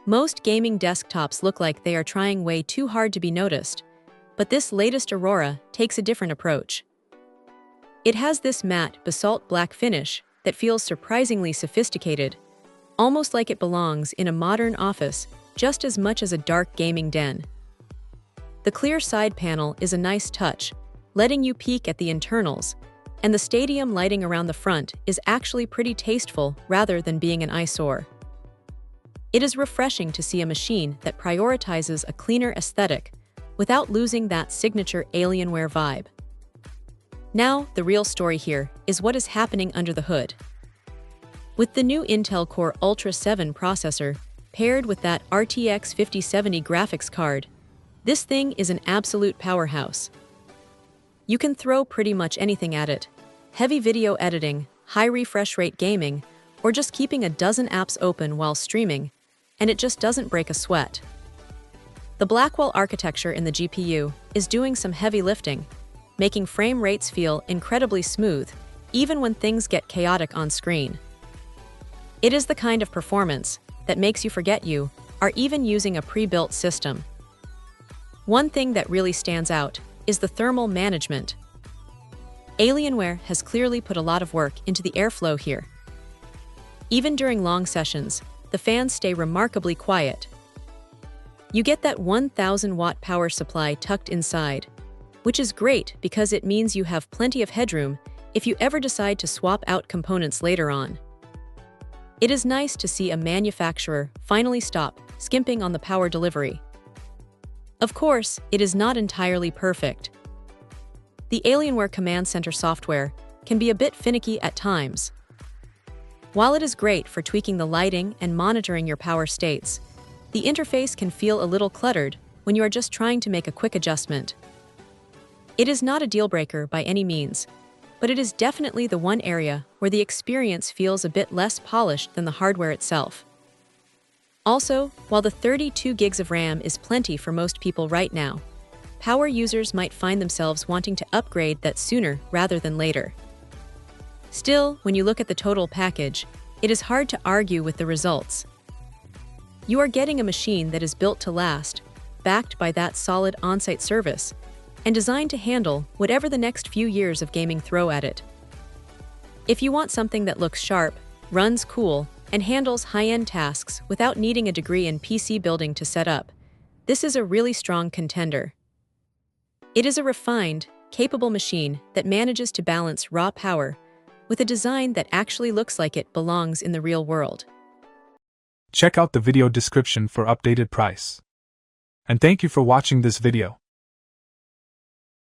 Most gaming desktops look like they are trying way too hard to be noticed, but this latest Aurora takes a different approach. It has this matte basalt black finish that feels surprisingly sophisticated, almost like it belongs in a modern office just as much as a dark gaming den. The clear side panel is a nice touch, letting you peek at the internals, and the stadium lighting around the front is actually pretty tasteful rather than being an eyesore. It is refreshing to see a machine that prioritizes a cleaner aesthetic without losing that signature Alienware vibe. Now, the real story here is what is happening under the hood. With the new Intel Core Ultra 7 processor paired with that RTX 5070 graphics card, this thing is an absolute powerhouse. You can throw pretty much anything at it: heavy video editing, high refresh rate gaming, or just keeping a dozen apps open while streaming, and it just doesn't break a sweat. The Blackwell architecture in the GPU is doing some heavy lifting, making frame rates feel incredibly smooth, even when things get chaotic on screen. It is the kind of performance that makes you forget you are even using a pre-built system. One thing that really stands out is the thermal management. Alienware has clearly put a lot of work into the airflow here. Even during long sessions, the fans stay remarkably quiet. You get that 1,000-watt power supply tucked inside, which is great because it means you have plenty of headroom if you ever decide to swap out components later on. It is nice to see a manufacturer finally stop skimping on the power delivery. Of course, it is not entirely perfect. The Alienware Command Center software can be a bit finicky at times. While it is great for tweaking the lighting and monitoring your power states, the interface can feel a little cluttered when you are just trying to make a quick adjustment. It is not a deal-breaker by any means, but it is definitely the one area where the experience feels a bit less polished than the hardware itself. Also, while the 32 gigs of RAM is plenty for most people right now, power users might find themselves wanting to upgrade that sooner rather than later. Still, when you look at the total package, it is hard to argue with the results. You are getting a machine that is built to last, backed by that solid on-site service, and designed to handle whatever the next few years of gaming throw at it. If you want something that looks sharp, runs cool, and handles high-end tasks without needing a degree in PC building to set up, this is a really strong contender. It is a refined, capable machine that manages to balance raw power with a design that actually looks like it belongs in the real world. Check out the video description for updated price. And thank you for watching this video.